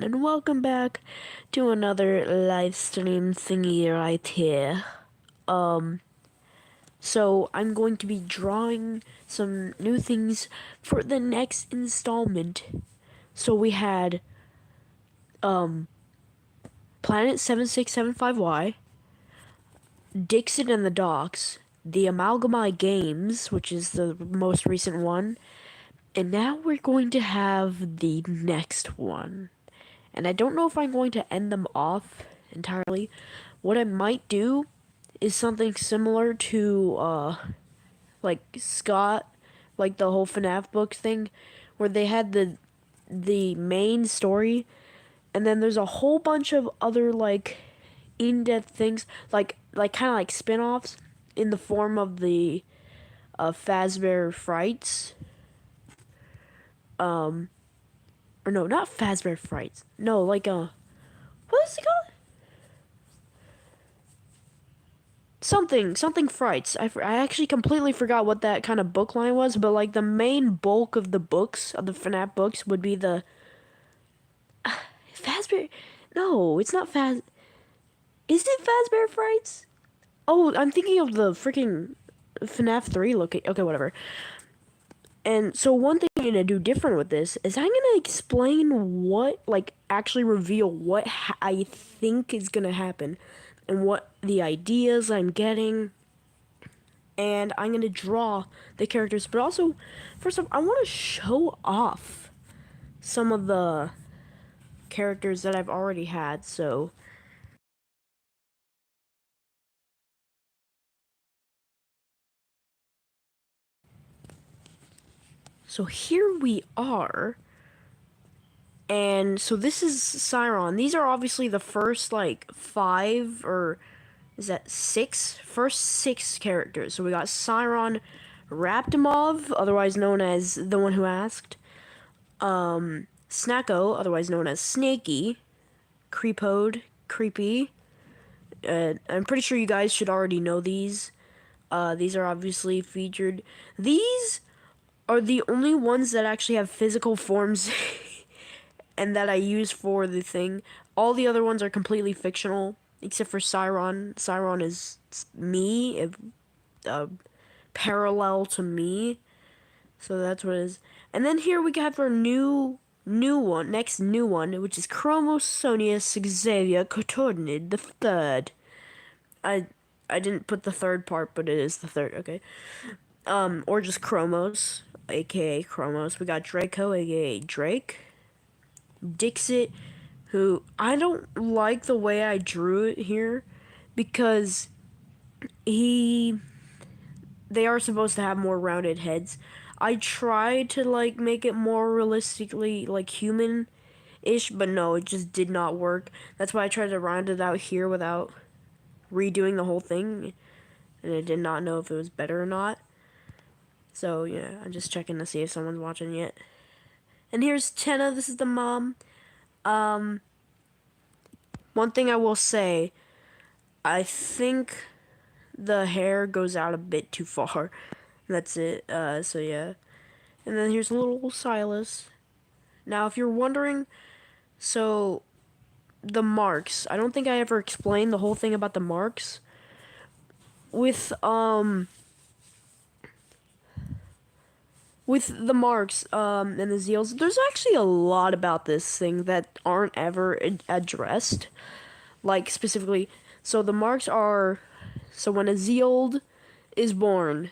and welcome back to another live stream thingy right here. Um, so I'm going to be drawing some new things for the next installment. So we had, Planet 7675Y, Dixon and the Docks, the Amalgamai Games, which is the most recent one, and now we're going to have the next one. And I don't know if I'm going to end them off entirely. What I might do is something similar to like Scott, like the whole FNAF books thing, where they had the main story, and then there's a whole bunch of other like in-depth things, like kind of like spin-offs in the form of the Fazbear Frights. Or no, not Fazbear Frights. No, like what is it called? Something frights. I actually completely forgot what that kind of book line was, but like the main bulk of the books of the FNAF books would be the Fazbear. No, it's not Faz. Is it Fazbear Frights? Oh, I'm thinking of the freaking FNAF 3 look. Okay, whatever. And so one thing I'm gonna do different with this is I'm gonna explain what, like, actually reveal what I think is gonna happen, and what the ideas I'm getting, and I'm gonna draw the characters. But also, first off, I want to show off some of the characters that I've already had. So here we are. And so this is Siron. These are obviously the first like five, or is that six? First six characters. So we got Siron Raptimov, otherwise known as the one who asked. Snacko, otherwise known as Snaky. CreepY. I'm pretty sure you guys should already know these. These are obviously featured. These are the only ones that actually have physical forms and that I use for the thing. All the other ones are completely fictional, except for Siron. Siron is me, uh, parallel to me. So that's what it is. And then here we have our next new one, which is Chromosonius Xavier Cotornid the third. I I didn't put the third part, but it is the third. Okay. Or just Chromos, aka Chromos. We got Draco, aka Drake. Dixit, who I don't like the way I drew it here, because he they are supposed to have more rounded heads. I tried to like make it more realistically like human ish, but no, it just did not work. That's why I tried to round it out here without redoing the whole thing, and I did not know if it was better or not. So yeah, I'm just checking to see if someone's watching yet. And here's Tenna, this is the mom. One thing I will say, I think the hair goes out a bit too far. That's it. So yeah. And then here's little Silas. Now, if you're wondering, so the marks. I don't think I ever explained the whole thing about the marks. With the marks and the zeals, there's actually a lot about this thing that aren't ever addressed. Like specifically, so the marks are, so when a zealed is born,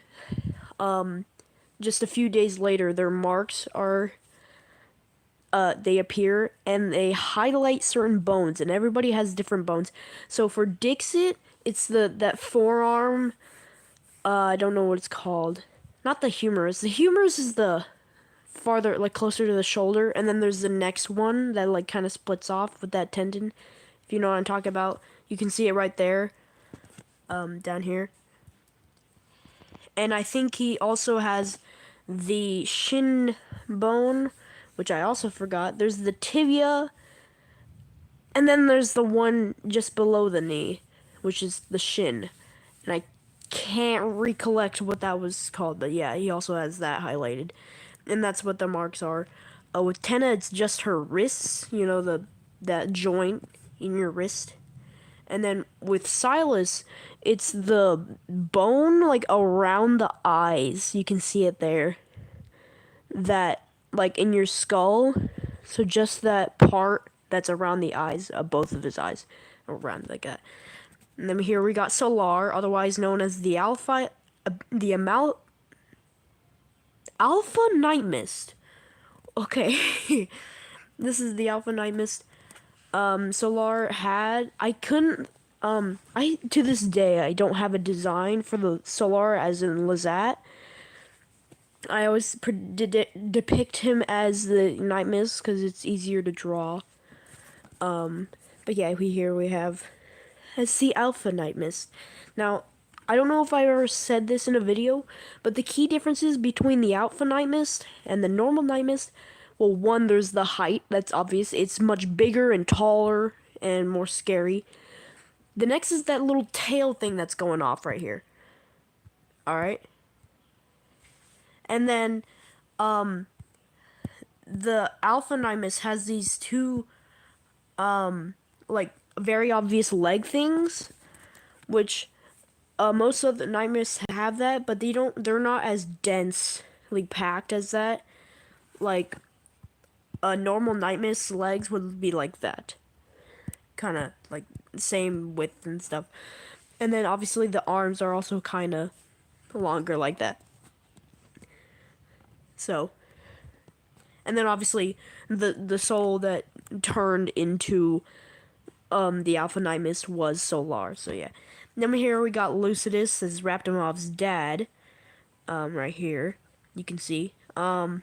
just a few days later, their marks are they appear, and they highlight certain bones, and everybody has different bones. So for Dixit, it's that forearm. I don't know what it's called. Not the humerus. The humerus is the farther, like closer to the shoulder, and then there's the next one that like kind of splits off with that tendon. If you know what I'm talking about, you can see it right there, down here. And I think he also has the shin bone, which I also forgot. There's the tibia, and then there's the one just below the knee, which is the shin. And I can't recollect what that was called, but yeah, he also has that highlighted. And that's what the marks are. With Tenna, it's just her wrists, you know, that joint in your wrist. And then with Silas, it's the bone like around the eyes. You can see it there. That like in your skull. So just that part that's around the eyes of both of his eyes, around like that. And then here we got Solar, otherwise known as the Alpha Night Mist. Okay, this is the Alpha Night Mist. Solar had I couldn't I to this day I don't have a design for the Solar as in Lazat. I always depict him as the Night Mist because it's easier to draw. But yeah, we have as the Alpha Night Mist. Now, I don't know if I ever said this in a video, but the key differences between the Alpha Night Mist and the normal Night Mist, well, one, there's the height, that's obvious. It's much bigger and taller and more scary. The next is that little tail thing that's going off right here. Alright? And then, the Alpha Night Mist has these two, like, very obvious leg things, which most of the Night Mists have that, but they're not as densely packed as that. Like a normal Night Mist's legs would be like that, kind of like same width and stuff. And then obviously the arms are also kind of longer like that. So, and then obviously the soul that turned into the Alpha Night Mist was Solar. So yeah. Then here we got Lucidus as Raptimov's dad. Right here, you can see. Not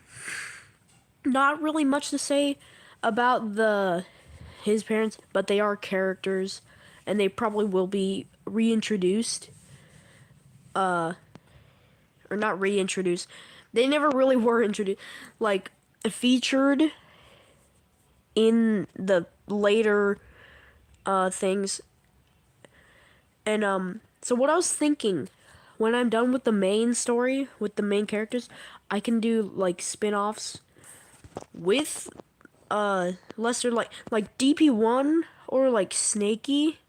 really much to say about his parents, but they are characters, and they probably will be reintroduced. Or not reintroduced. They never really were introduced, like featured in the later things. And so what I was thinking, when I'm done with the main story with the main characters, I can do like spin-offs with lesser like DP1 or like Snaky,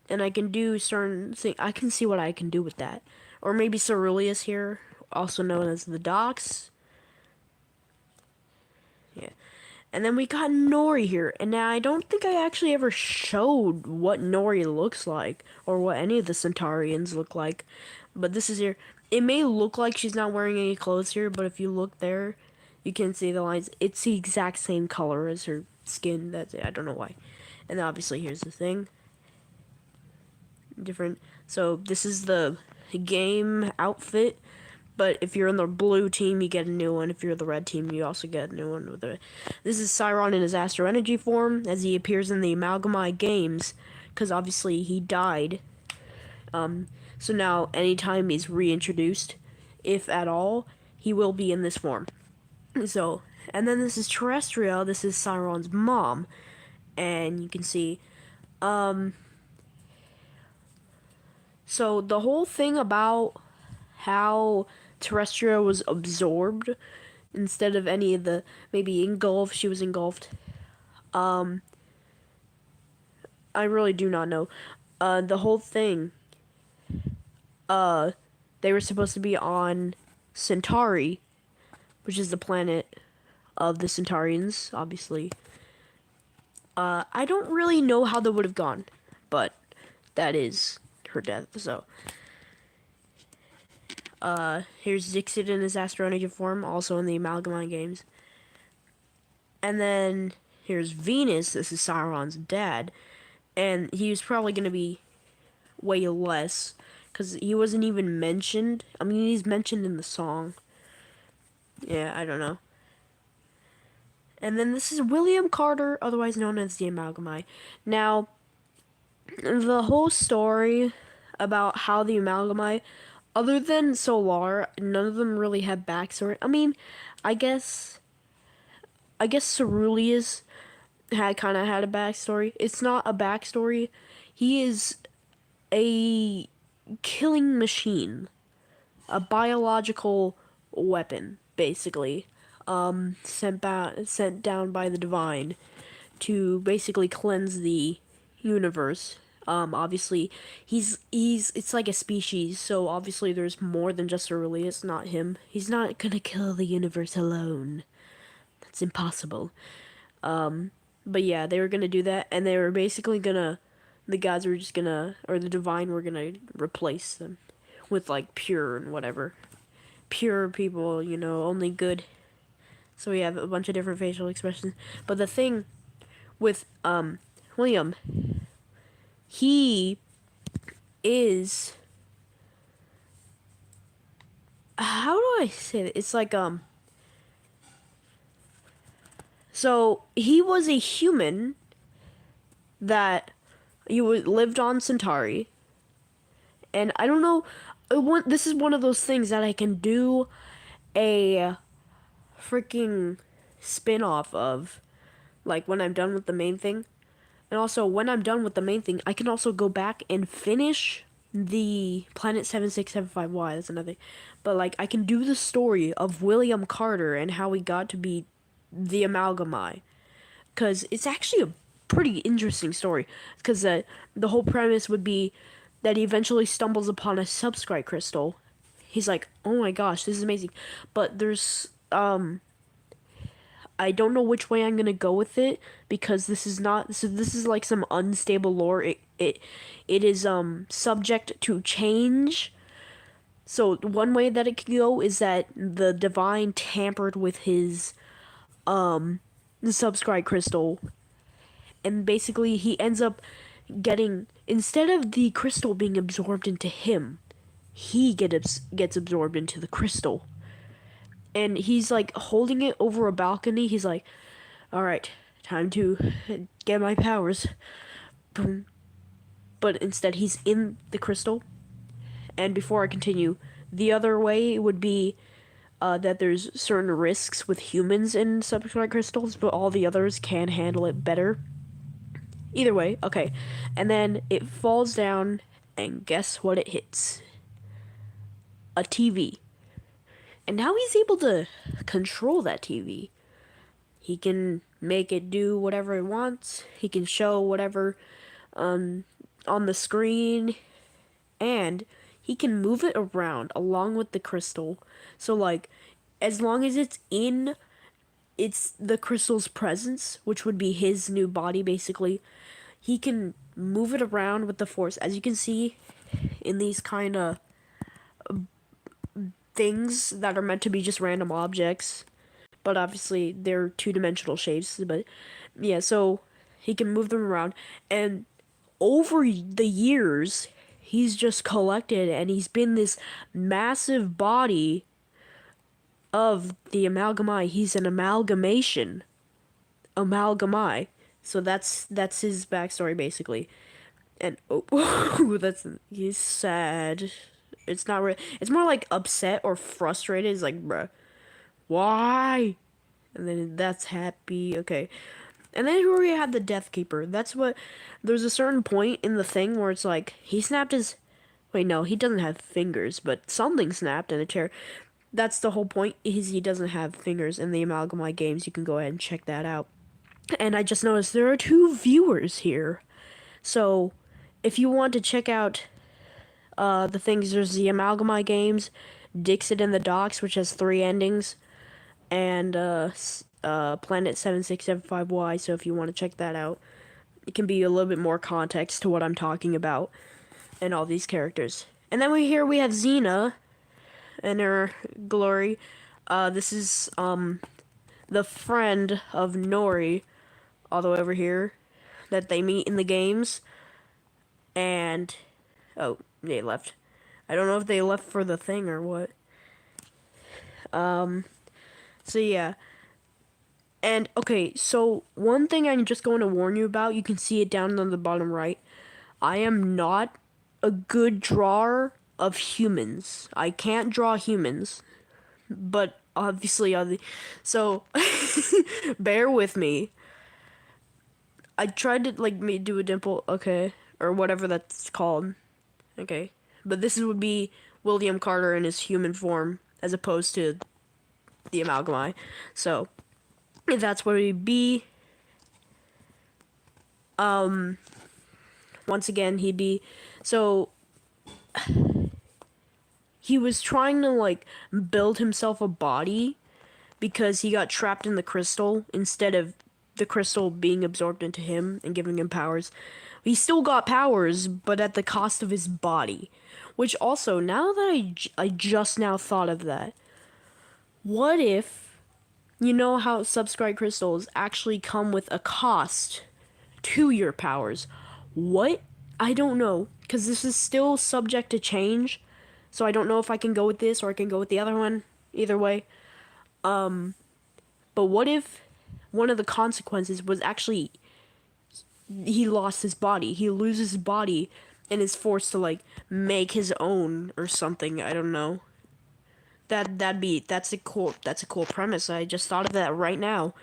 and I can do certain thing. I can see what I can do with that, or maybe Ceruleus here, also known as the Docs. Yeah. And then we got Nori here, and now I don't think I actually ever showed what Nori looks like, or what any of the Centaurians look like, but this is here. It may look like she's not wearing any clothes here, but if you look there, you can see the lines. It's the exact same color as her skin. That's it. I don't know why. And then obviously here's the thing. Different. So this is the game outfit. But if you're in the blue team, you get a new one. If you're the red team, you also get a new one. This is Cyron in his Astro Energy form, as he appears in the Psyb0i games, because obviously he died. So now, anytime he's reintroduced, if at all, he will be in this form. So, and then this is Truffleo. This is Cyron's mom, and you can see, so the whole thing about how Truffleo was absorbed instead of any of the, maybe engulfed, she was engulfed. I really do not know. The whole thing, they were supposed to be on Centauri, which is the planet of the Centaurians, obviously. I don't really know how they would have gone, but that is her death, so. Here's Dixit in his Astro Energy form, also in the Psyb0i games. And then here's Venus, this is Sauron's dad, and he was probably going to be way less, because he wasn't even mentioned. I mean, he's mentioned in the song. Yeah, I don't know. And then this is William Carter, otherwise known as the Psyb0i. Now, the whole story about how the Psyb0i, other than Solar, none of them really have backstory. I mean, I guess Ceruleus kind of had a backstory. It's not a backstory. He is a killing machine, a biological weapon, basically, sent down by the divine to basically cleanse the universe. Obviously, he's it's like a species, so obviously there's more than just Aurelius. It's not him. He's not gonna kill the universe alone. That's impossible. But yeah, they were gonna do that, and they were basically gonna, the gods were just gonna, or the divine were gonna replace them with like pure and whatever. Pure people, you know, only good. So we have a bunch of different facial expressions. But the thing with William, he is, how do I say it? It's like so he was a human that lived on Centauri, and I don't know. This is one of those things that I can do a freaking spin off of, like when I'm done with the main thing. And also, when I'm done with the main thing, I can also go back and finish the Planet 7675Y. That's another thing. But, like, I can do the story of William Carter and how he got to be the Amalgami. Because it's actually a pretty interesting story. Because the whole premise would be that he eventually stumbles upon a subscribe crystal. He's like, oh my gosh, this is amazing. But there's, I don't know which way I'm gonna go with it because this is not, so this is like some unstable lore. It is subject to change. So one way that it could go is that the divine tampered with his subscribe crystal, and basically he ends up getting, instead of the crystal being absorbed into him, he gets absorbed into the crystal. And he's like holding it over a balcony. He's like, all right, time to get my powers. Boom. But instead, he's in the crystal. And before I continue, the other way would be that there's certain risks with humans in subscribe crystals, but all the others can handle it better. Either way, okay. And then it falls down, and guess what it hits? A TV. And now he's able to control that TV. He can make it do whatever it wants. He can show whatever on the screen. And he can move it around along with the crystal. So, like, as long as it's the crystal's presence, which would be his new body, basically, he can move it around with the force. As you can see in these kind of things that are meant to be just random objects, but obviously they're two-dimensional shapes. But yeah, so he can move them around, and over the years he's just collected, and he's been this massive body of the Amalgami. He's an amalgamation Amalgami. So that's his backstory basically. And oh, that's, he's sad. It's not it's more like upset or frustrated. It's like, bruh, why? And then that's happy. Okay. And then here we have the Death Keeper. That's what, there's a certain point in the thing where it's like he snapped his, wait, no, he doesn't have fingers, but something snapped in a chair. That's the whole point, is he doesn't have fingers in the Amalgami games. You can go ahead and check that out. And I just noticed there are 2 viewers here. So if you want to check out the things, there's the Amalgami games, Dixit in the Docks, which has 3 endings, and Planet 7675Y. So if you want to check that out, it can be a little bit more context to what I'm talking about and all these characters. And then we have Xena and her glory. This is the friend of Nori, all the way over here, that they meet in the games. And oh, they left. I don't know if they left for the thing or what. So yeah. And okay, so one thing I'm just going to warn you about, you can see it down on the bottom right. I am not a good drawer of humans. I can't draw humans. But obviously so bear with me. I tried to like do a dimple, okay, or whatever that's called. Okay. But this would be William Carter in his human form as opposed to the Amalgami. So that's what it would be. Once again, so he was trying to like build himself a body because he got trapped in the crystal instead of the crystal being absorbed into him and giving him powers. He still got powers, but at the cost of his body. Which also, now that I just now thought of that, what if, you know how subscribe crystals actually come with a cost to your powers? What? I don't know, because this is still subject to change, so I don't know if I can go with this or I can go with the other one. Either way. But what if one of the consequences was actually he lost his body? He loses his body and is forced to like make his own or something. I don't know. That's a cool premise. I just thought of that right now.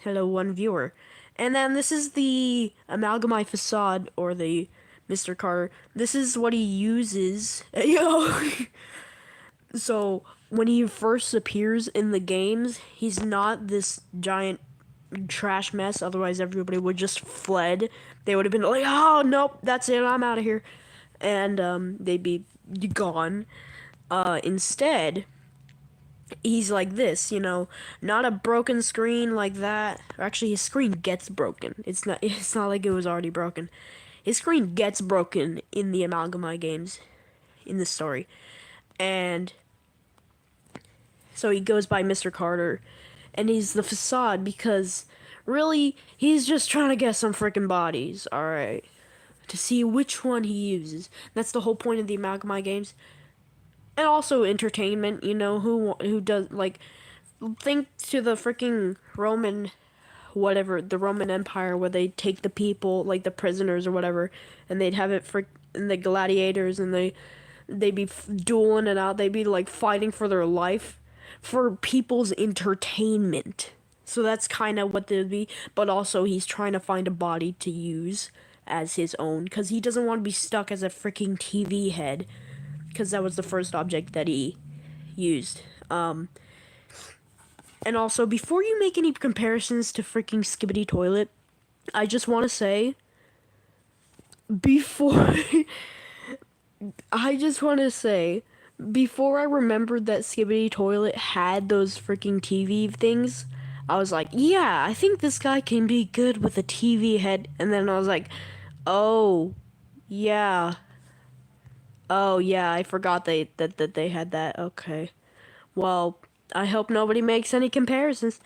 Hello, one viewer. And then this is the Amalgamite facade or the Mr. Carter. This is what he uses. Yo. So when he first appears in the games, he's not this giant trash mess. Otherwise, everybody would just fled. They would have been like, "Oh nope, that's it. I'm out of here," and they'd be gone. Instead, he's like this, not a broken screen like that. Or actually, his screen gets broken. It's not. It's not like it was already broken. His screen gets broken in the Amalgamite games, in the story, and so he goes by Mr. Carter, and he's the facade because really he's just trying to get some freaking bodies, alright? To see which one he uses. That's the whole point of the Amalgamite games. And also entertainment, who does like think to the freaking Roman whatever, the Roman Empire where they take the people, like the prisoners or whatever, and they'd have it for and the gladiators and they'd be dueling it out, they'd be like fighting for their life for people's entertainment. So that's kind of what they'd be. But also, he's trying to find a body to use as his own because he doesn't want to be stuck as a freaking TV head. Because that was the first object that he used. And also, before you make any comparisons to freaking Skibidi Toilet, I just want to say, before I just want to say, before I remembered that Skibidi Toilet had those freaking TV things, I was like, yeah, I think this guy can be good with a TV head. And then I was like, oh, yeah. Oh, yeah, I forgot that they had that. Okay. Well, I hope nobody makes any comparisons.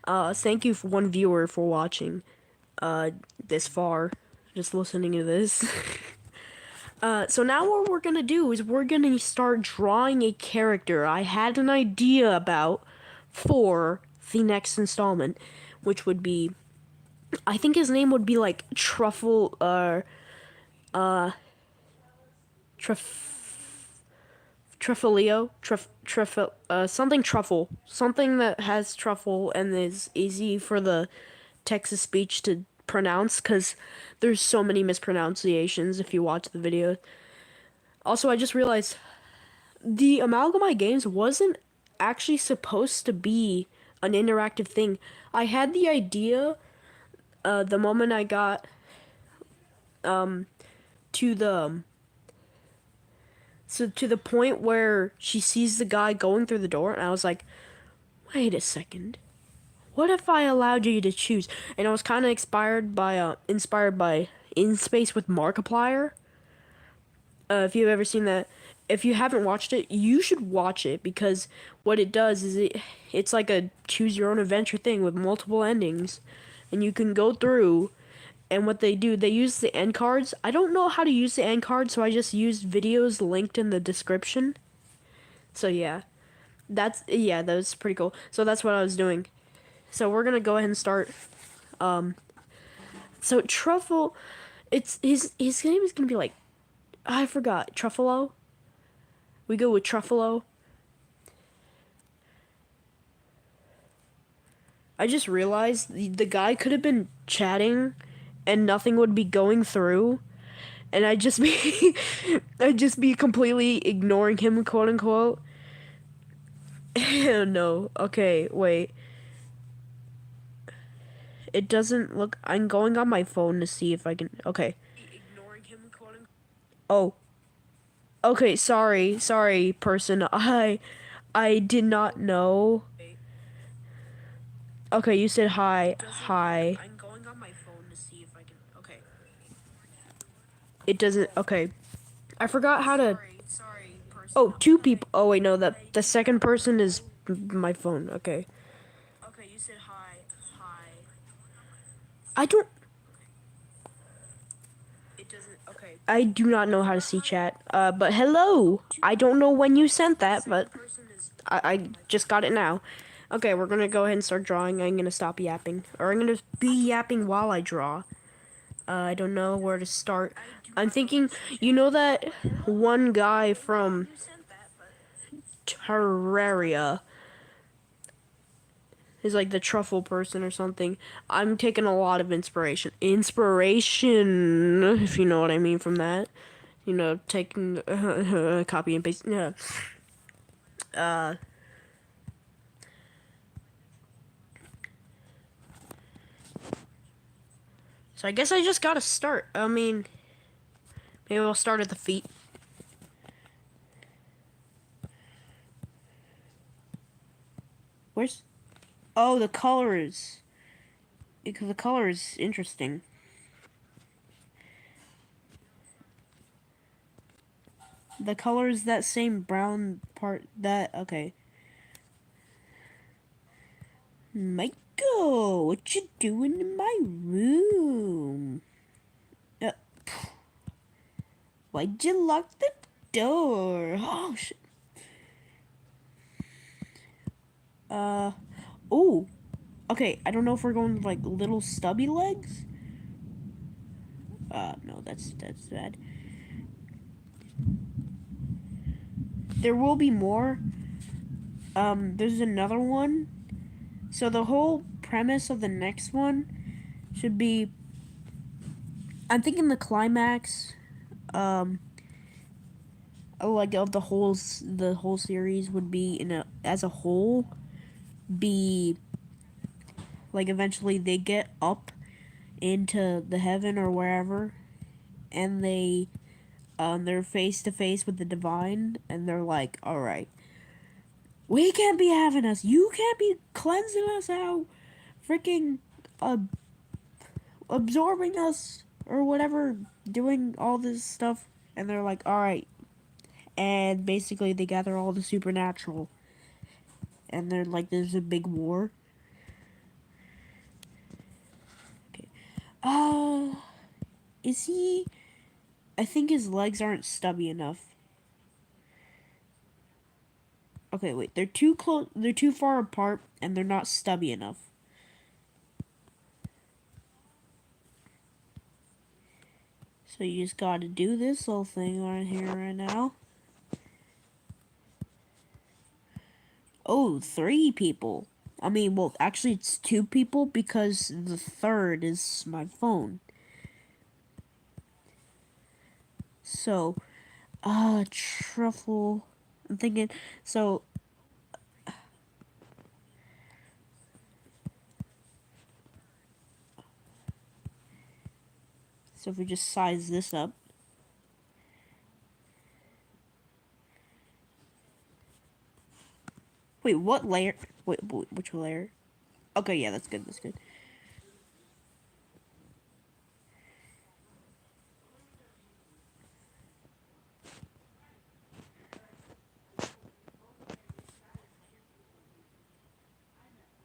Thank you for one viewer for watching, this far. Just listening to this. So now what we're gonna do is we're gonna start drawing a character I had an idea about for the next installment, which would be, I think his name would be like Truffleo, something truffle, something that has truffle and is easy for the Texas speech to pronounce, because there's so many mispronunciations if you watch the video. Also, I just realized the Amalgamite games wasn't actually supposed to be an interactive thing. I had the idea the moment I got to the to the point where she sees the guy going through the door, and I was like, wait a second. What if I allowed you to choose? And I was kind of inspired by In Space with Markiplier. If you've ever seen that, if you haven't watched it, you should watch it, because what it does is it's like a choose your own adventure thing with multiple endings, and you can go through. And what they do, they use the end cards. I don't know how to use the end cards, so I just used videos linked in the description. So yeah, that was pretty cool. So that's what I was doing. So we're gonna go ahead and start. So Truffle, it's his name is gonna be like, I forgot, Truffleo. We go with Truffleo. I just realized the guy could have been chatting, and nothing would be going through, and I'd just be completely ignoring him, quote unquote. No, okay, wait. It doesn't look. I'm going on my phone to see if I can. Okay. Oh. Okay. Sorry, person. I did not know. Okay, you said hi. Hi. It doesn't. Okay. I forgot how to. Oh, two people. Oh wait, no. That the second person is my phone. Okay. I don't. I do not know how to see chat. But hello. I don't know when you sent that, but I just got it now. Okay, we're gonna go ahead and start drawing. I'm gonna stop yapping, or I'm gonna be yapping while I draw. I don't know where to start. I'm thinking, you know that one guy from Terraria is like the truffle person or something. I'm taking a lot of inspiration, if you know what I mean from that. You know, taking copy and paste. Yeah. Uh, so I guess I just gotta start. I mean, maybe I'll start at the feet. Where's? Oh, the colors. Because the color is interesting. The color is that same brown part. That okay. Michael, what you doing in my room? Uh, why'd you lock the door? Oh shit. Uh, oh. Okay, I don't know if we're going with like little stubby legs. No, that's bad. There will be more. There's another one. So the whole premise of the next one should be, I'm thinking the climax, um, like of the whole series would be in a as a whole be like eventually they get up into the heaven or wherever, and they're face to face with the divine, and they're like, all right, we can't be having us. You can't be cleansing us out, freaking uh, absorbing us or whatever, doing all this stuff. And they're like, all right. And basically, they gather all the supernatural, and they're like, there's a big war. Okay. Uh, is he? I think his legs aren't stubby enough. Okay, wait. They're too close. They're too far apart, and they're not stubby enough. So you just gotta do this little thing right here, right now. Oh, 3 people. I mean, well, actually, it's 2 people because the third is my phone. So, truffle. I'm thinking. So, if we just size this up. Wait, what layer? Wait, which layer? Okay, yeah, that's good. That's good.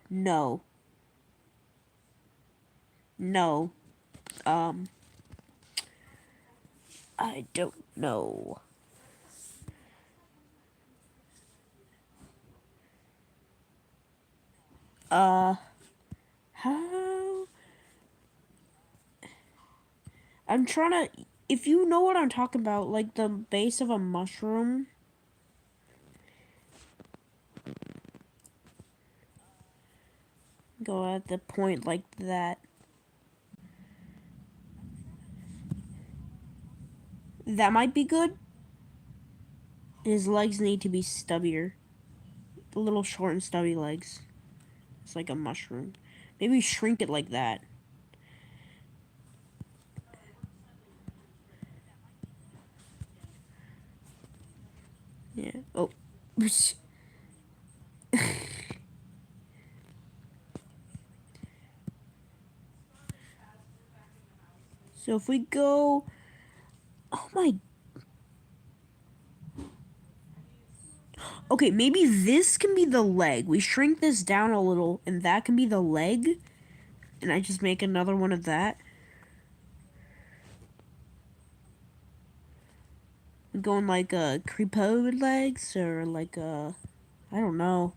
No. No. Um, I don't know. Uh, how? I'm trying to. If you know what I'm talking about, like the base of a mushroom. Go at the point like that. That might be good. His legs need to be stubbier. A little short and stubby legs. It's like a mushroom. Maybe shrink it like that. Yeah. Oh. So if we go... Oh my... Okay, maybe this can be the leg. We shrink this down a little, and that can be the leg. And I just make another one of that. I'm going like creepy legs, or like I don't know.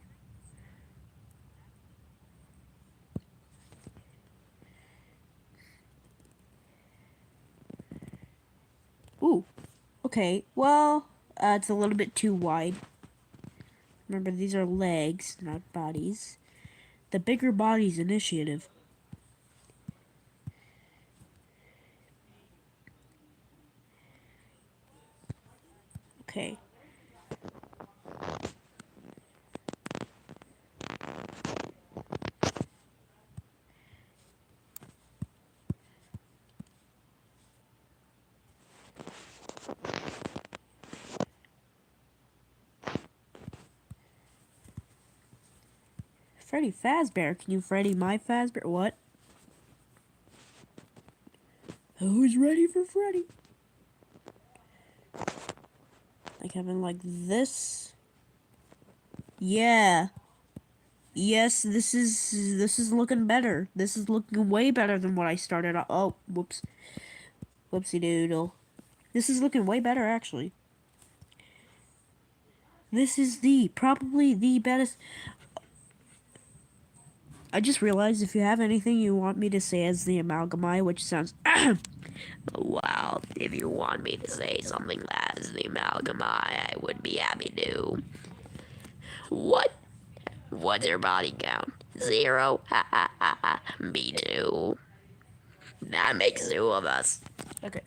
Ooh. Okay, well, it's a little bit too wide. Remember, these are legs, not bodies. The bigger bodies initiative. Okay. Freddy Fazbear. Can you Freddy my Fazbear? What? Who's ready for Freddy? Like having like this. Yeah. Yes, this is looking better. This is looking way better than what I started off. Oh, whoops. Whoopsie doodle. This is looking way better actually. This is probably the best. I just realized if you have anything you want me to say as the Psyb0i, which sounds well, if you want me to say something as the Psyb0i, I would be happy to. What? What's your body count? 0? Ha ha ha ha. Me too. That makes 2 of us. Okay.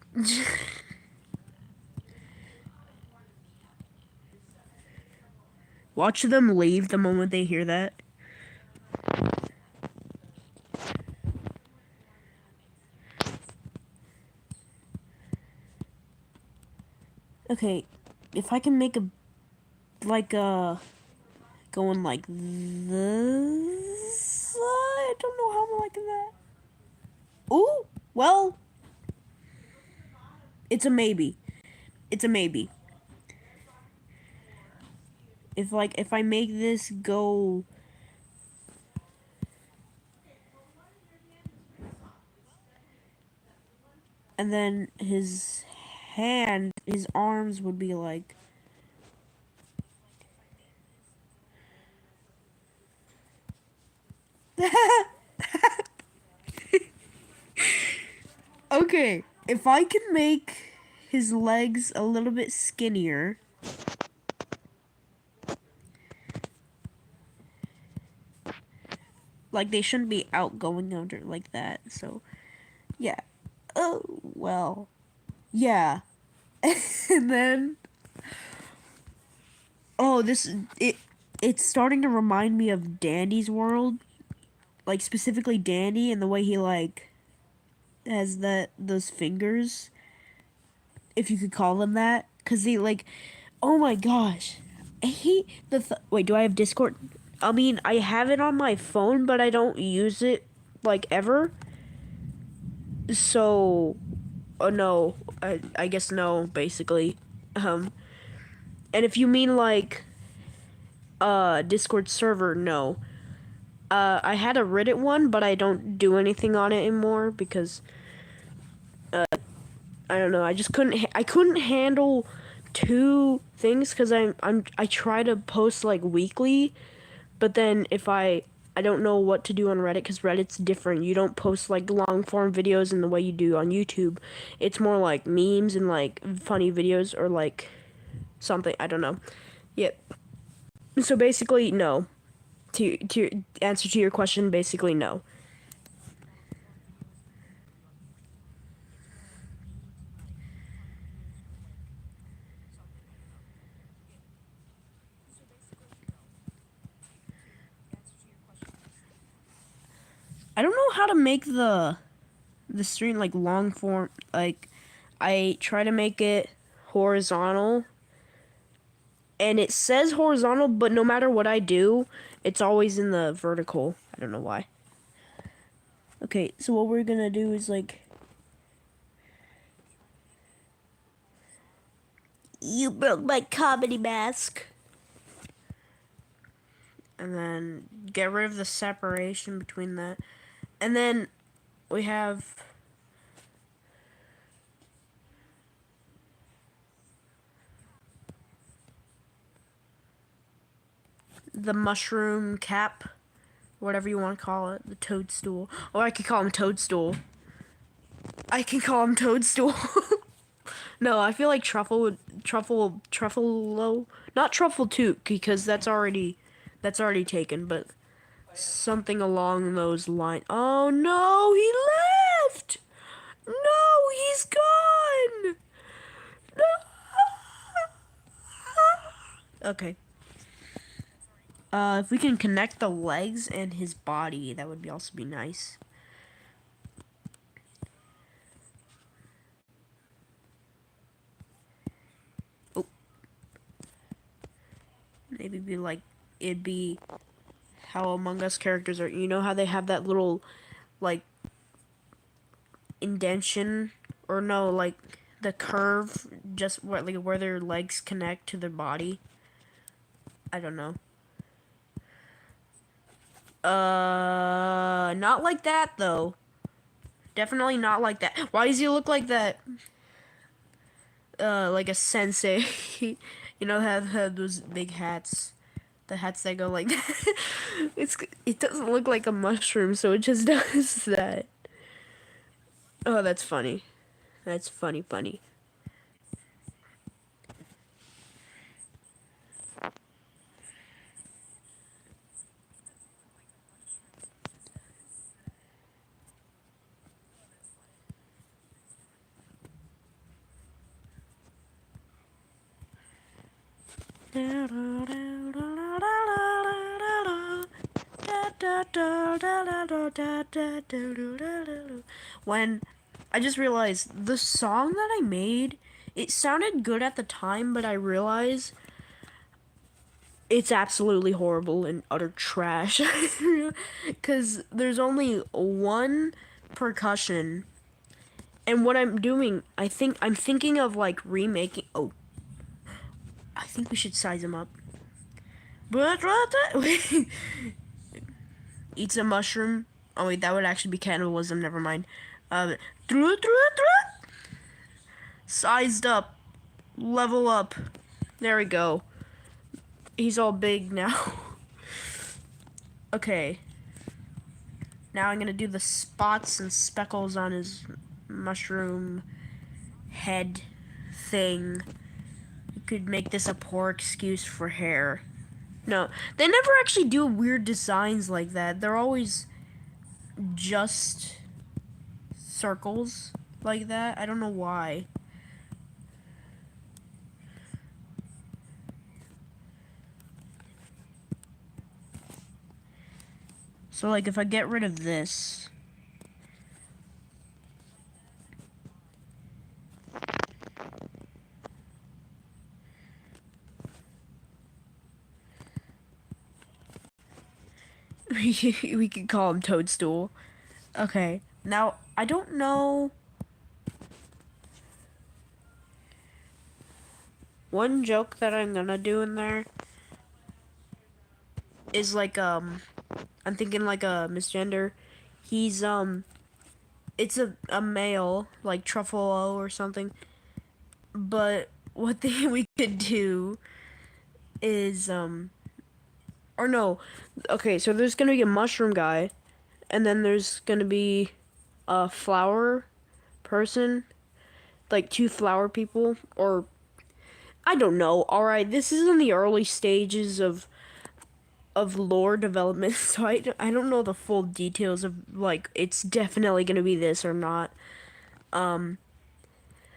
Watch them leave the moment they hear that. Okay, if I can make a like going like this, I don't know how I'm liking that. Ooh, well, it's a maybe. It's a maybe. If I make this go and then his his arms would be like okay, if I can make his legs a little bit skinnier. Like, they shouldn't be out going under like that, so, yeah. Oh, well, yeah. And then, oh, it's starting to remind me of Dandy's world. Like, specifically Dandy and the way he, like, has those fingers, if you could call them that. Because he, like, oh my gosh. Wait, do I have Discord? I mean, I have it on my phone, but I don't use it, like, ever. So, no, I guess no, basically. Um, and if you mean, like, Discord server, no. I had a Reddit one, but I don't do anything on it anymore because, I don't know, I just I couldn't handle 2 things because I try to post, like, weekly. But then if I don't know what to do on Reddit because Reddit's different. You don't post like long form videos in the way you do on YouTube. It's more like memes and like funny videos or like something. I don't know. Yep. So basically, no. To answer to your question, basically no. I don't know how to make the stream like long form. Like I try to make it horizontal, and it says horizontal, but no matter what I do, it's always in the vertical. I don't know why. Okay, so what we're gonna do is like, you broke my comedy mask. And then get rid of the separation between that. And then we have the mushroom cap, whatever you want to call it, the toadstool. Or I could call him Toadstool. I can call him Toadstool. No, I feel like Truffleo, not Truffle Toot, because that's already taken, but something along those lines. Oh no, he left! No, he's gone! No! Okay. If we can connect the legs and his body, that would also be nice. Oh, maybe be like it'd be how Among Us characters are. You know how they have that little like indentation, or no, like the curve, just where their legs connect to their body. I don't know. Not like that though. Definitely not like that. Why does he look like that? Like a sensei. You know, have those big hats. The hats that go like that. It doesn't look like a mushroom, so it just does that. Oh, that's funny. That's funny. When I just realized the song that I made, it sounded good at the time, but I realized it's absolutely horrible and utter trash. Because there's only one percussion, and what I'm doing, I'm thinking of like remaking. Oh, I think we should size him up. Eats a mushroom. Oh wait, that would actually be cannibalism. Never mind. Um, Sized up, level up. There we go. He's all big now. Okay. Now I'm gonna do the spots and speckles on his mushroom head thing. You could make this a poor excuse for hair. No, they never actually do weird designs like that. They're always just circles like that. I don't know why. So like if I get rid of this, we could call him Toadstool. Okay. Now, I don't know. One joke that I'm gonna do in there is like, I'm thinking like a misgender. He's, it's a male, like Truffleo or something. But what we could do is, or no. Okay, so there's gonna be a mushroom guy, and then there's gonna be a flower person, like two flower people, or I don't know. All right, this is in the early stages of lore development, so I don't know the full details of like it's definitely gonna be this or not. Um,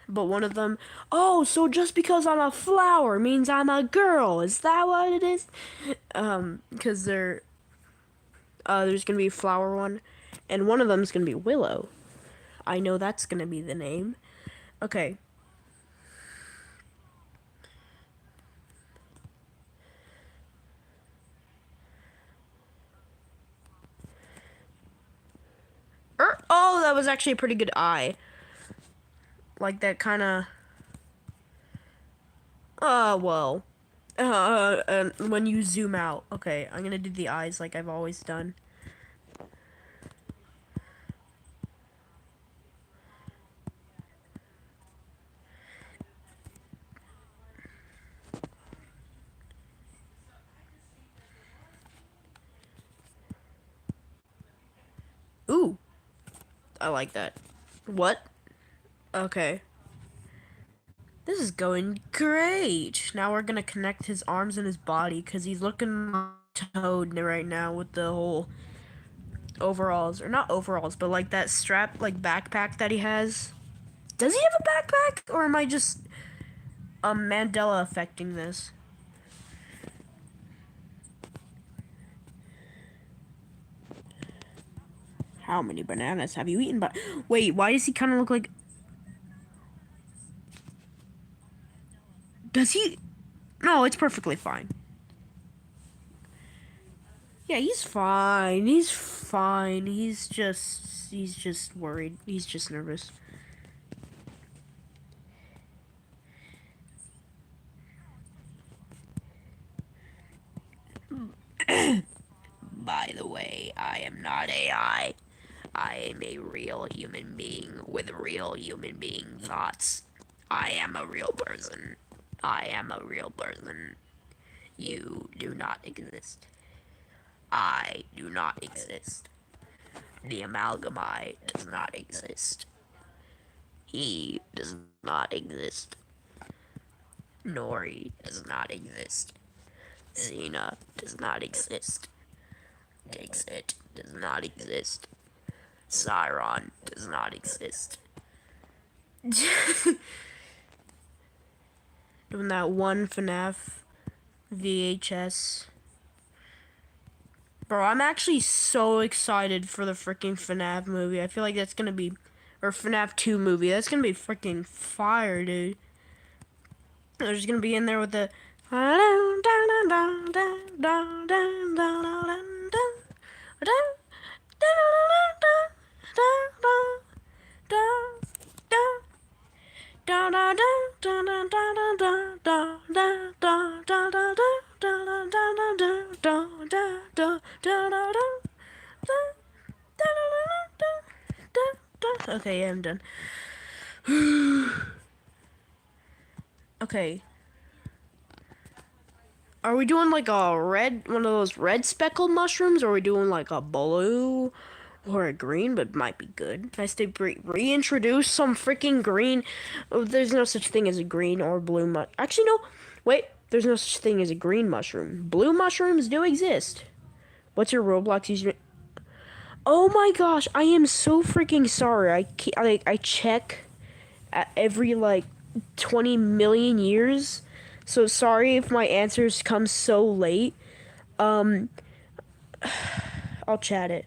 but one of them, oh, so just because I'm a flower means I'm a girl? Is that what it is? Because there's gonna be a flower one, And one of them is gonna be Willow. I know that's gonna be the name. Okay. Oh, that was actually a pretty good eye. Like that kind of. Well. When you zoom out. Okay, I'm gonna do the eyes like I've always done. Ooh, I like that. What? Okay. This is going great. Now we're gonna connect his arms and his body because he's looking toad right now with the whole overalls, or not overalls, but like that strap, like backpack that he has. Does he have a backpack, or am I just Mandela affecting this? How many bananas have you eaten? But wait, why does he kind of look like? Does he? No, it's perfectly fine. Yeah, he's fine. He's fine. He's just worried. He's just nervous. By the way, I am not AI. I am a real human being with real human being thoughts. I am a real person. I am a real person. You do not exist. I do not exist. The Amalgamite does not exist. He does not exist. Nori does not exist. Xena does not exist. Dixit does not exist. Siron does not exist. Doing that one FNAF VHS. Bro, I'm actually so excited for the freaking FNAF movie. I feel like that's gonna be, or FNAF 2 movie. That's gonna be freaking fire, dude. They're just gonna be in there with the. Okay, yeah, I'm done. Okay. Are we doing like a red, one of those red speckled mushrooms, or are we doing like a blue or a green? But might be good. Nice to reintroduce some freaking green. Oh, there's no such thing as a green or blue Actually, no. Wait. There's no such thing as a green mushroom. Blue mushrooms do exist. What's your Roblox username? Oh my gosh, I am so freaking sorry. I check at every like 20 million years. So sorry if my answers come so late. Um, I'll chat it.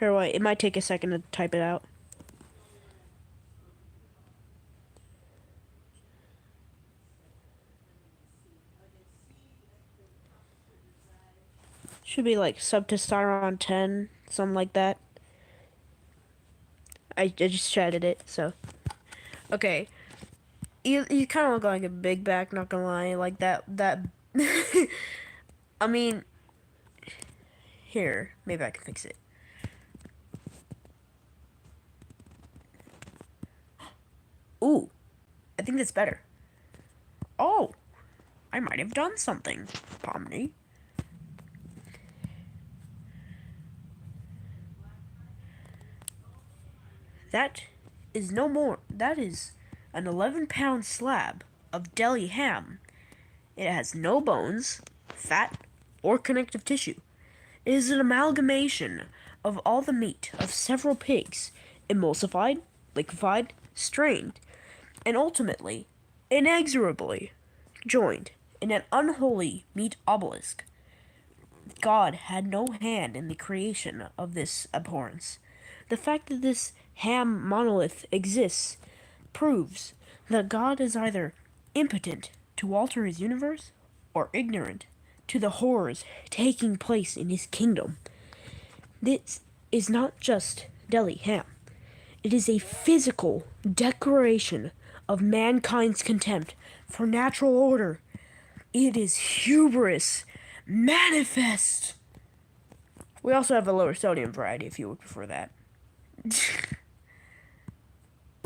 Here, wait. It might take a second to type it out. Should be like Subtestosterone 10, something like that. I just chatted it, so. Okay. You kind of look like a big back, not gonna lie. Like that. I mean, here. Maybe I can fix it. Ooh. I think that's better. Oh. I might have done something, Pomni. That is no more. That is an 11-pound slab of deli ham. It has no bones, fat, or connective tissue. It is an amalgamation of all the meat of several pigs, emulsified, liquefied, strained, and ultimately, inexorably, joined in an unholy meat obelisk. God had no hand in the creation of this abhorrence. The fact that this ham monolith exists proves that God is either impotent to alter his universe or ignorant to the horrors taking place in his kingdom. This is not just Delhi ham. It is a physical declaration of mankind's contempt for natural order. It is hubris manifest. We also have a lower sodium variety if you would prefer that.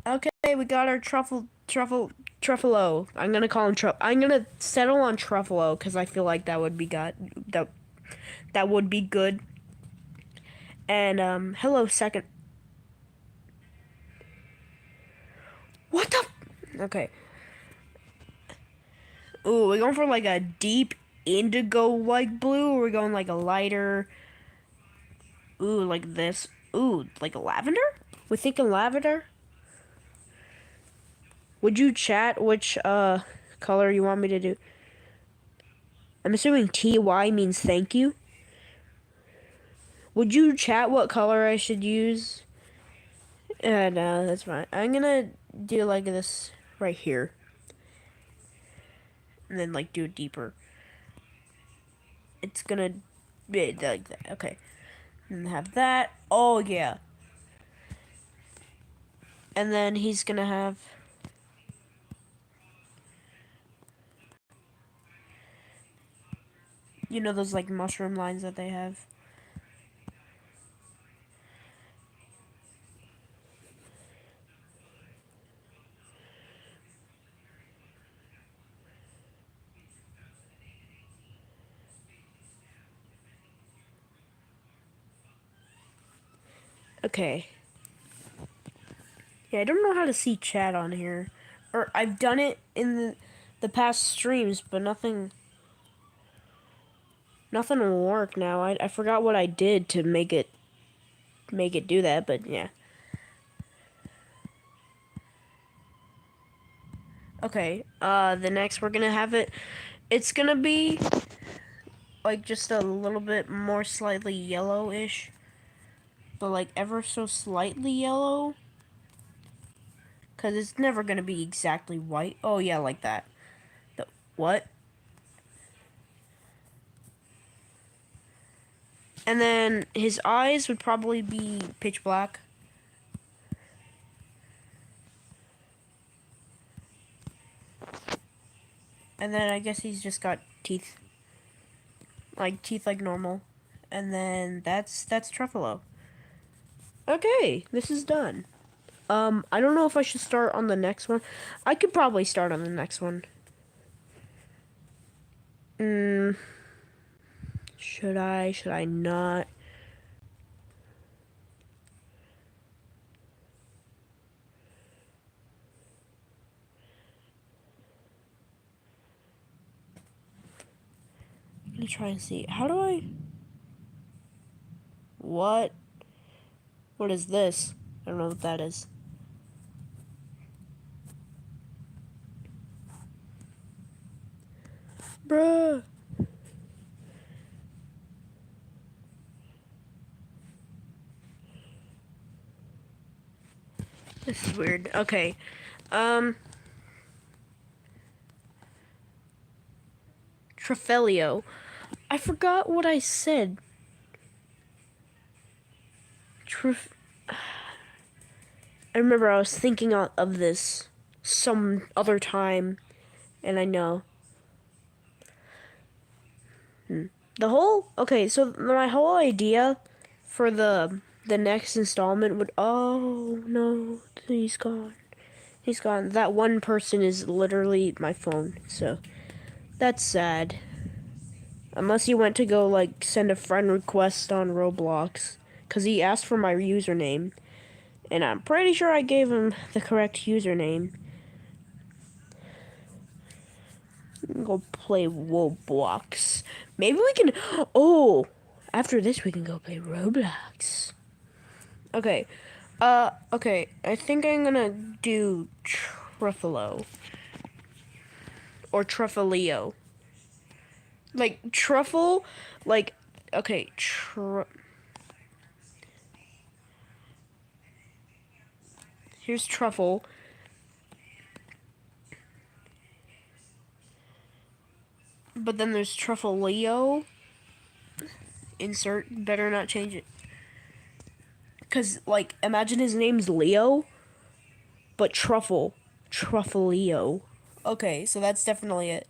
Okay, we got our Truffleo. I'm gonna call him I'm gonna settle on Truffleo because I feel like that would be that would be good. And hello second. What the? Okay. Ooh, we're going for like a deep indigo like blue, or we're going like a lighter. Ooh, like this. Ooh, like a lavender? We're thinking lavender. Would you chat which color you want me to do? I'm assuming TY means thank you. Would you chat what color I should use? No, that's fine. I'm gonna do like this right here. And then like do it deeper. It's gonna be like that. Okay. And have that. Oh yeah. And then he's gonna have those like mushroom lines that they have. Okay. Yeah, I don't know how to see chat on here. Or I've done it in the past streams, but nothing will work now. I forgot what I did to make it do that, but yeah. Okay, the next we're gonna have it's gonna be like just a little bit more slightly yellowish, but like ever so slightly yellow. Cause it's never gonna be exactly white. Oh yeah, like that. What? And then his eyes would probably be pitch black. And then I guess he's just got teeth. Like teeth like normal. And then that's Truffleo. Okay, this is done. I don't know if I should start on the next one. I could probably start on the next one. Should I? Should I not? Let me try and see. How do I? What? What is this? I don't know what that is. Bruh. This is weird. Okay. Truffleo. I forgot what I said. I remember I was thinking of this some other time, and I know. So my whole idea for the next installment would, oh no, he's gone. He's gone. That one person is literally my phone, so that's sad. Unless he went to go like send a friend request on Roblox, cause he asked for my username, and I'm pretty sure I gave him the correct username. Go play Roblox. Maybe we can. Oh, after this we can go play Roblox. Okay. Okay. I think I'm gonna do Truffleo or Truffleo. Like truffle, like okay, here's truffle. But then there's Truffleo. Insert. Better not change it. Cause like imagine his name's Leo, but Truffle. Truffleo. Okay, so that's definitely it.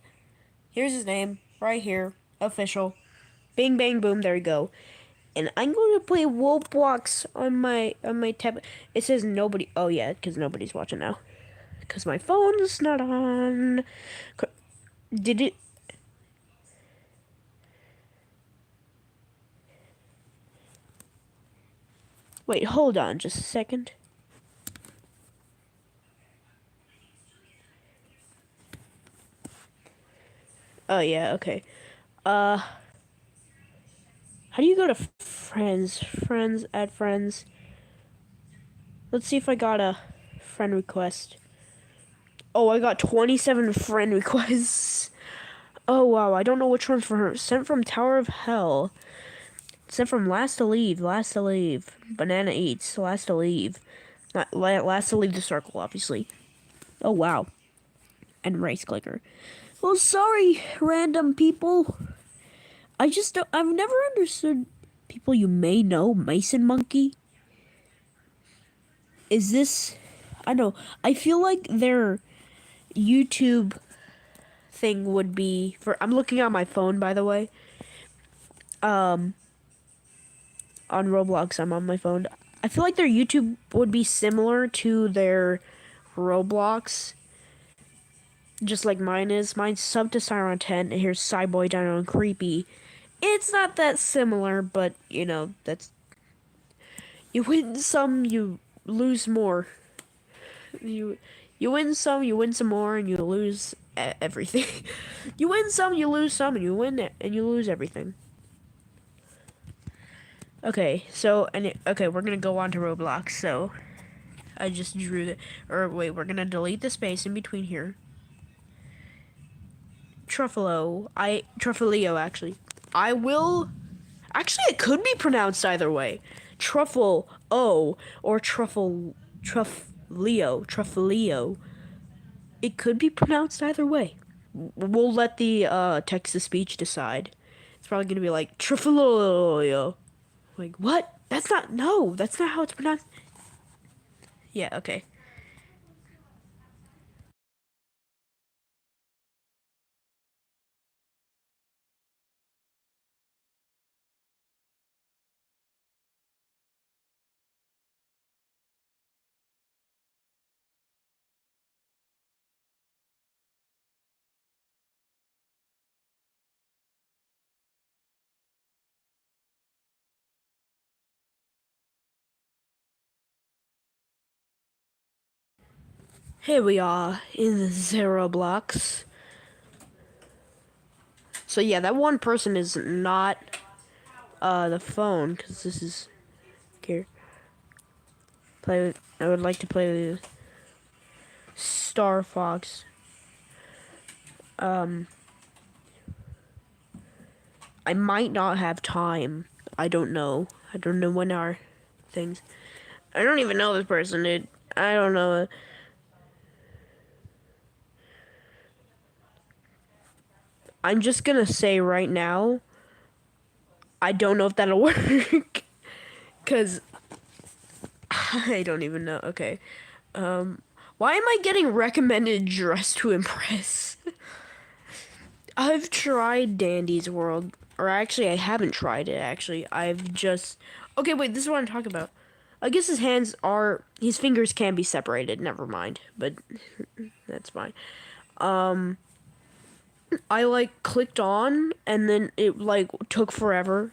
Here's his name. Right here. Official. Bing bang boom, there you go. And I'm going to play Roblox on my tablet. It says nobody. Oh yeah, because nobody's watching now. Because my phone's not on. Did it? Wait, hold on, just a second. Oh yeah, okay. Uh, how do you go to friends? Friends, add friends. Let's see if I got a friend request. Oh, I got 27 friend requests. Oh wow, I don't know which one's for her. Sent from Tower of Hell. Sent from Last to Leave, Last to Leave. Banana Eats, Last to Leave. Not, last to Leave the circle, obviously. Oh wow. And Race Clicker. Well, sorry, random people. I've never understood people you may know. Mason Monkey. Is this, I don't know. I feel like their YouTube thing would be for, I'm looking at my phone, by the way. Um, on Roblox, I'm on my phone. I feel like their YouTube would be similar to their Roblox. Just like mine is. Mine's sub to Siron 10, and here's Psyb0i DINO&CreepY. It's not that similar, but, you know, that's... You win some, you lose more. You you win some more, and you lose everything. You win some, you lose some, and you win it, and you lose everything. Okay, so, okay, we're gonna go on to Roblox, so... I just drew the... Or, wait, we're gonna delete the space in between here. Truffleo, actually. I will... Actually, it could be pronounced either way. Truffle-o, or Truffleo. It could be pronounced either way. We'll let the text-to-speech decide. It's probably gonna be like, Truffleo. Like, what? That's not... No, that's not how it's pronounced. Yeah, okay. Here we are in the zero blocks. So yeah, that one person is not the phone, because this is here. I would like to play with Star Fox. I might not have time. I don't know. I don't know when our things. I don't even know this person, dude. I don't know. I'm just gonna say right now, I don't know if that'll work. Cause I don't even know. Okay. Why am I getting recommended Dress to Impress? I've tried Dandy's World. Or actually, I haven't tried it, actually. I've just... Okay, wait, this is what I'm talking about. I guess his hands are... His fingers can be separated. Never mind. But that's fine. I, like, clicked on, and then it, like, took forever.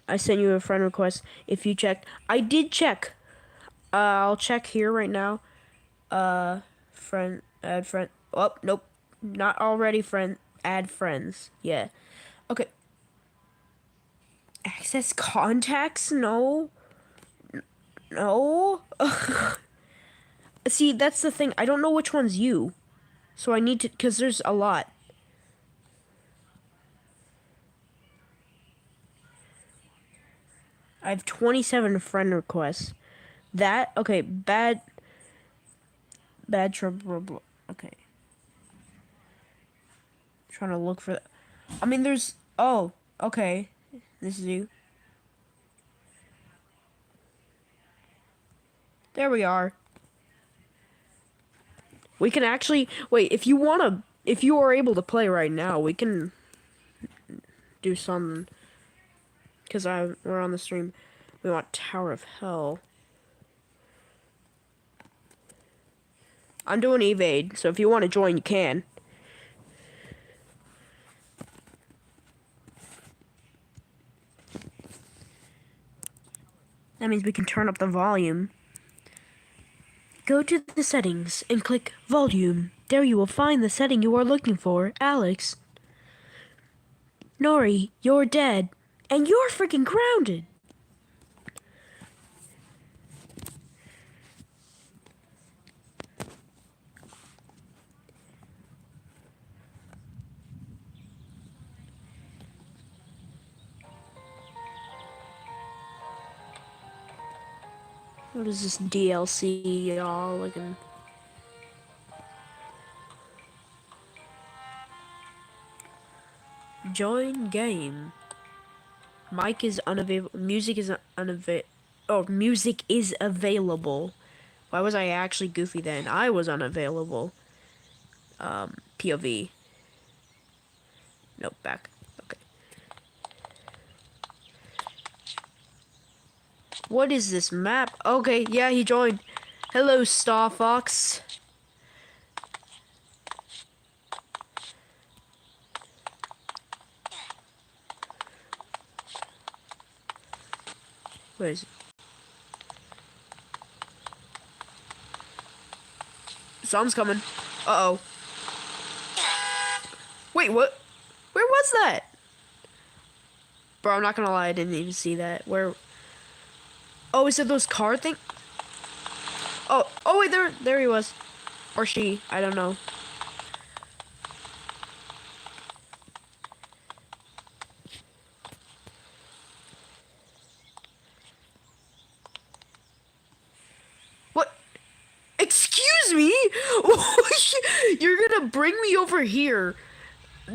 I sent you a friend request. If you checked... I did check. I'll check here right now. Add friend. Oh, nope. Not already friend. Add friends. Yeah. Okay. Access contacts? No. No. See, that's the thing. I don't know which one's you. So I need to, because there's a lot. I have 27 friend requests. That okay, bad trouble. Okay. Trying to look for I mean there's oh, okay. This is you. There we are. We can actually wait, if you are able to play right now, we can do some because we're on the stream. We want Tower of Hell. I'm doing evade, so if you want to join, you can. That means we can turn up the volume. Go to the settings and click volume. There you will find the setting you are looking for, Alex. Nori, you're dead. And you're freaking grounded. What is this DLC, y'all? Looking. Join game. Mic is unavailable. Music is unavailable. Oh, music is available. Why was I actually goofy then? I was unavailable. POV. Nope, back. Okay. What is this map? Okay, yeah, he joined. Hello, Star Fox. Where is it? Someone's coming. Uh-oh. Wait, what? Where was that? Bro, I'm not gonna lie, I didn't even see that. Where? Oh, is it those car thing? Oh wait, there he was. Or she, I don't know. What? Excuse me? You're gonna bring me over here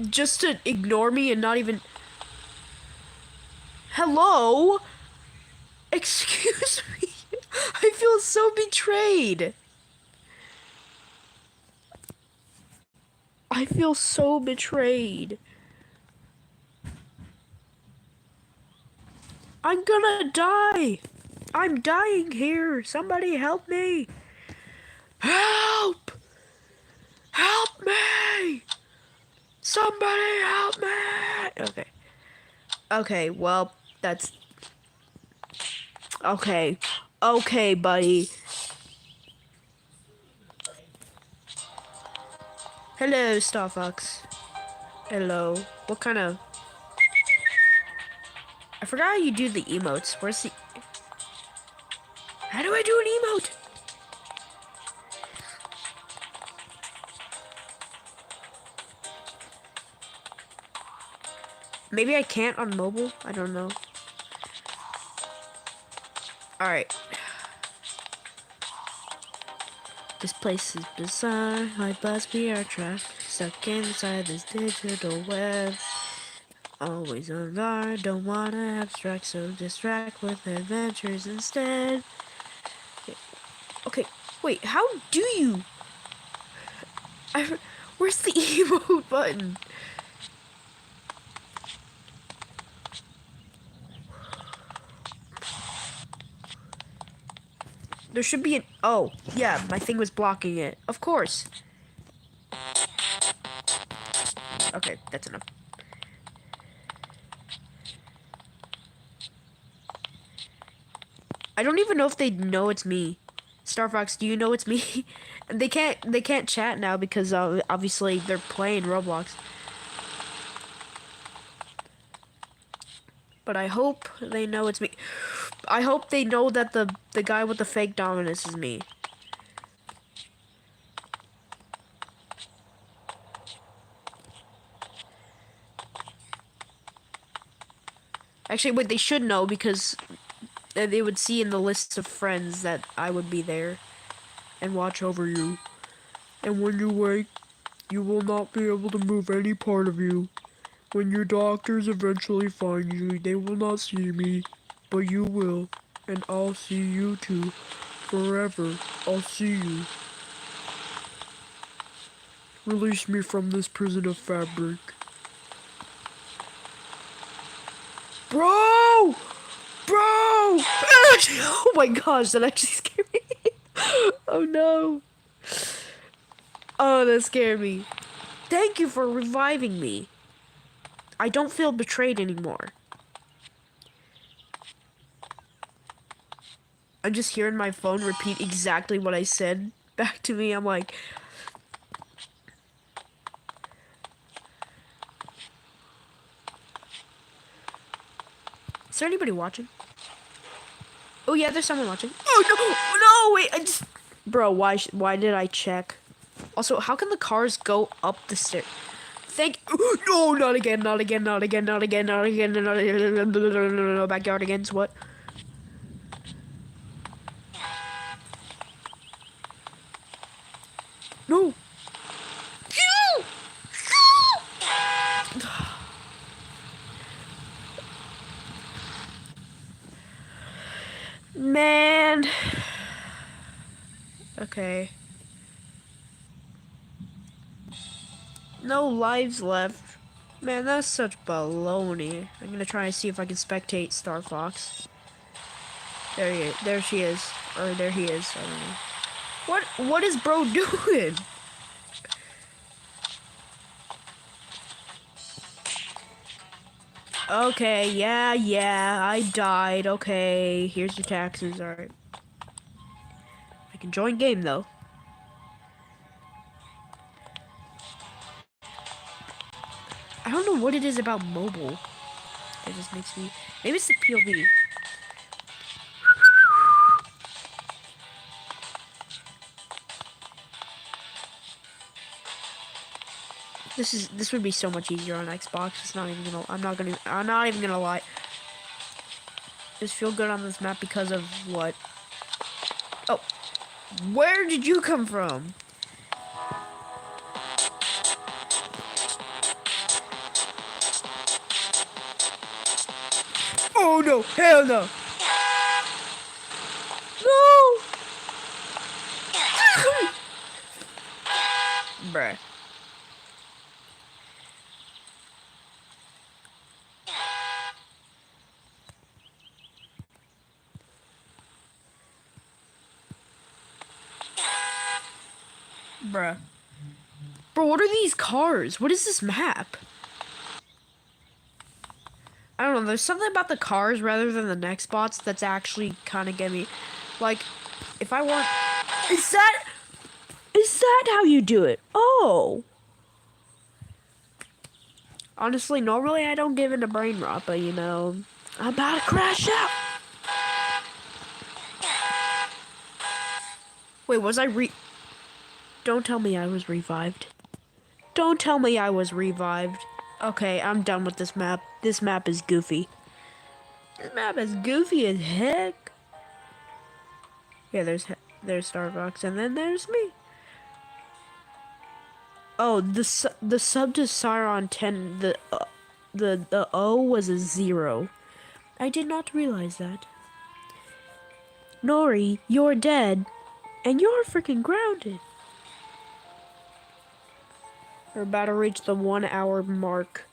just to ignore me and not even... Hello? Excuse me? I feel so betrayed. I feel so betrayed. I'm gonna die. I'm dying here. Somebody help me. Help! Help me! Somebody help me! Okay. Okay, well, that's... Okay. Okay, buddy. Hello, Star Fox. Hello. What kind of... I forgot how you do the emotes. Where's the... How do I do an emote? Maybe I can't on mobile? I don't know. Alright. This place is bizarre, like we are trapped, stuck inside this digital web. Always on guard, don't wanna abstract, so distract with adventures instead. Okay, wait, how do you... Where's the emote button? There should be an... Oh, yeah, my thing was blocking it. Of course. Okay, that's enough. I don't even know if they know it's me. Star Fox, do you know it's me? They can't chat now because obviously they're playing Roblox. But I hope they know it's me. I hope they know that the guy with the fake dominance is me. Actually, wait, they should know because And they would see in the list of friends that I would be there and watch over you. And when you wake, you will not be able to move any part of you. When your doctors eventually find you, they will not see me, but you will. And I'll see you too. Forever, I'll see you. Release me from this prison of fabric. Bro! Bro! Oh my gosh, that actually scared me. Oh no. Oh, that scared me. Thank you for reviving me. I don't feel betrayed anymore. I'm just hearing my phone repeat exactly what I said back to me. I'm like, is there anybody watching? Oh yeah, there's someone watching. Oh no, no, wait, I just, bro, why did I check? Also, how can the cars go up the stairs? No, not again, not again, not again, not again, not again, not again, no, backyard again, what? No. Man. Okay. No lives left. Man, that's such baloney. I'm gonna try and see if I can spectate Star Fox. There she is. Or there he is. I don't know. What is bro doing? Okay, yeah, I died. Okay, here's your taxes. Alright. I can join game though. I don't know what it is about mobile. It just makes me. Maybe it's the POV. This would be so much easier on Xbox. It's not even gonna. I'm not even gonna lie. Just feel good on this map because of what? Oh, where did you come from? Oh no! Hell no! No! Bruh. Bruh. Bro, what are these cars? What is this map? I don't know, there's something about the cars rather than the next spots that's actually kind of getting me. Like, if I want... Is that how you do it? Oh. Honestly, normally I don't give in to brain rot, but you know, I'm about to crash out. Wait, was I Don't tell me I was revived. Don't tell me I was revived. Okay, I'm done with this map. This map is goofy. This map is goofy as heck. Yeah, there's Starbucks, and then there's me. Oh, the sub to Siron 10, the O was a 0. I did not realize that. Nori, you're dead, and you're freaking grounded. We're about to reach the 1 hour mark.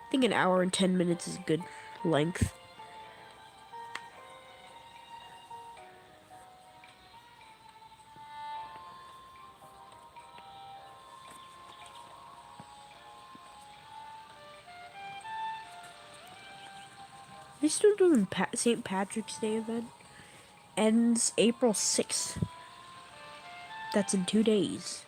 I think an hour and 10 minutes is a good length. They're still doing St. Patrick's Day event. Ends April 6th. That's in 2 days.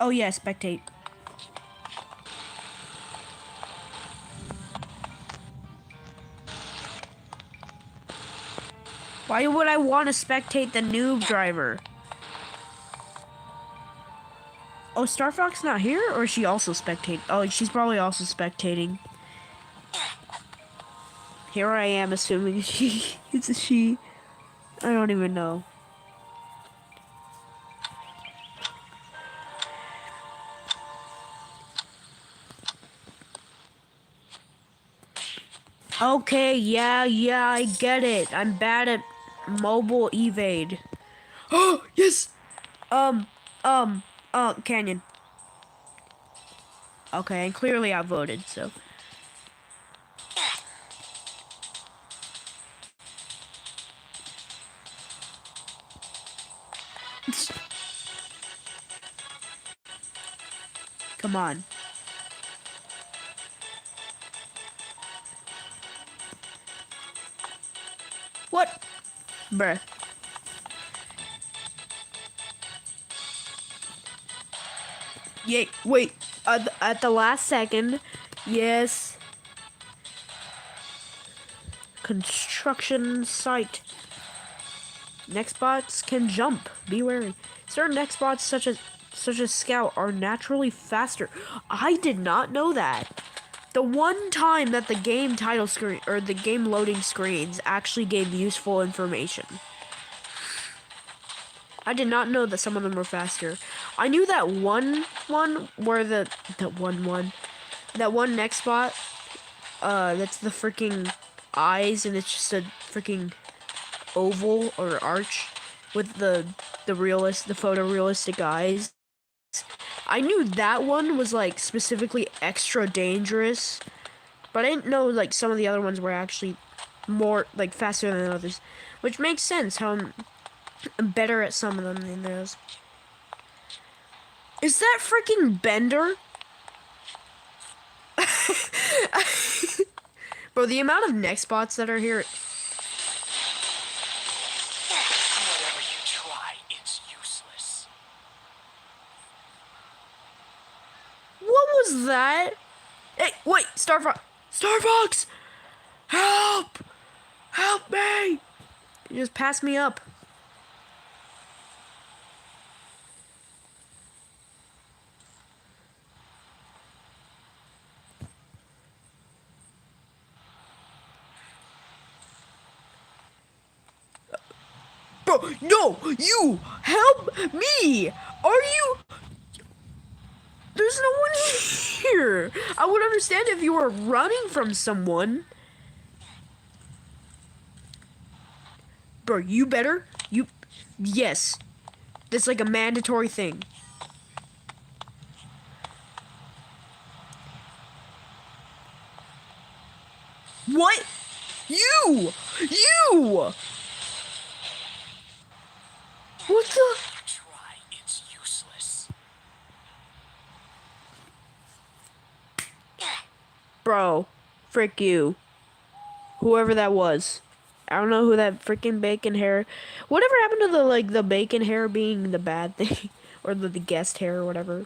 Oh yeah, spectate. Why would I want to spectate the noob driver? Oh, Star Fox not here? Or is she also spectating? Oh, she's probably also spectating. Here I am assuming it's a she. I don't even know. Okay, yeah, I get it. I'm bad at mobile evade. Oh, yes! Canyon. Okay, and clearly outvoted, so. Come on. What? Bruh. Yeah, wait. At the last second. Yes. Construction site. Next bots can jump. Be wary. Certain next bots such as Scout are naturally faster. I did not know that. The one time that the game title screen or the game loading screens actually gave useful information. I did not know that some of them were faster. I knew that one where that one next bot that's the freaking eyes and it's just a freaking oval or arch with the photorealistic eyes. I knew that one was like specifically extra dangerous, but I didn't know like some of the other ones were actually more like faster than others, which makes sense how I'm better at some of them than those. Is that freaking Bender? Bro, the amount of next bots that are here. Whatever you try, it's useless. What was that? Hey, wait, Star Fox! Help! Help me! You just passed me up. Bro, no! You! Help me! Are you... There's no one here! I would understand if you were running from someone. Bro, you better... You... Yes. That's like a mandatory thing. What? You! You! What the... Try, it's useless. Bro, frick you. Whoever that was. I don't know who that freaking bacon hair... Whatever happened to the bacon hair being the bad thing? Or the guest hair or whatever.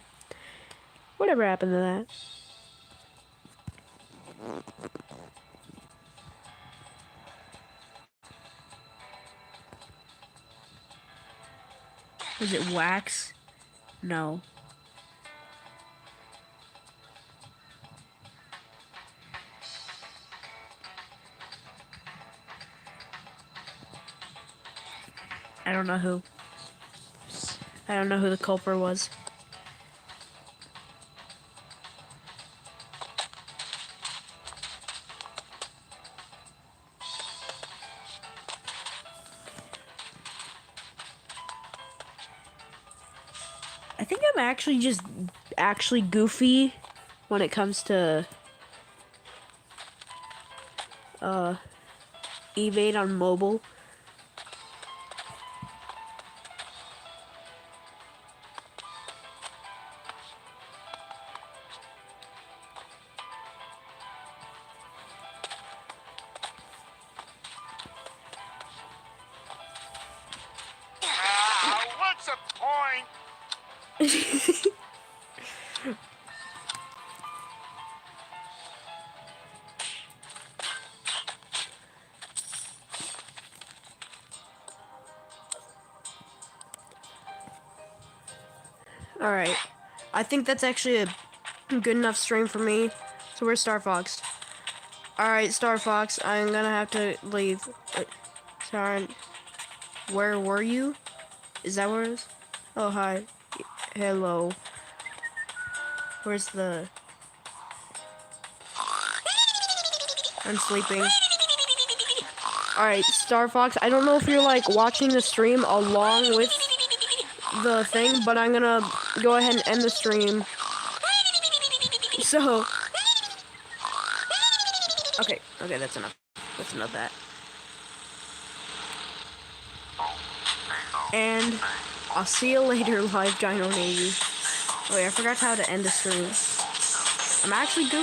Whatever happened to that? Was it wax? No. I don't know who. I don't know who the culprit was. I think I'm actually just goofy when it comes to evade on mobile. What's the point? Alright. I think that's actually a good enough stream for me. So where's Star Fox? Alright, Star Fox, I'm gonna have to leave. Sorry. Where were you? Is that where it is? Oh, hi. Hello. Where's the... I'm sleeping. Alright, Star Fox, I don't know if you're, like, watching the stream along with the thing, but I'm gonna go ahead and end the stream. So... Okay, that's enough. That's enough of that. And I'll see you later, live Dino Navy. Oh yeah, I forgot how to end the stream. I'm actually goofy.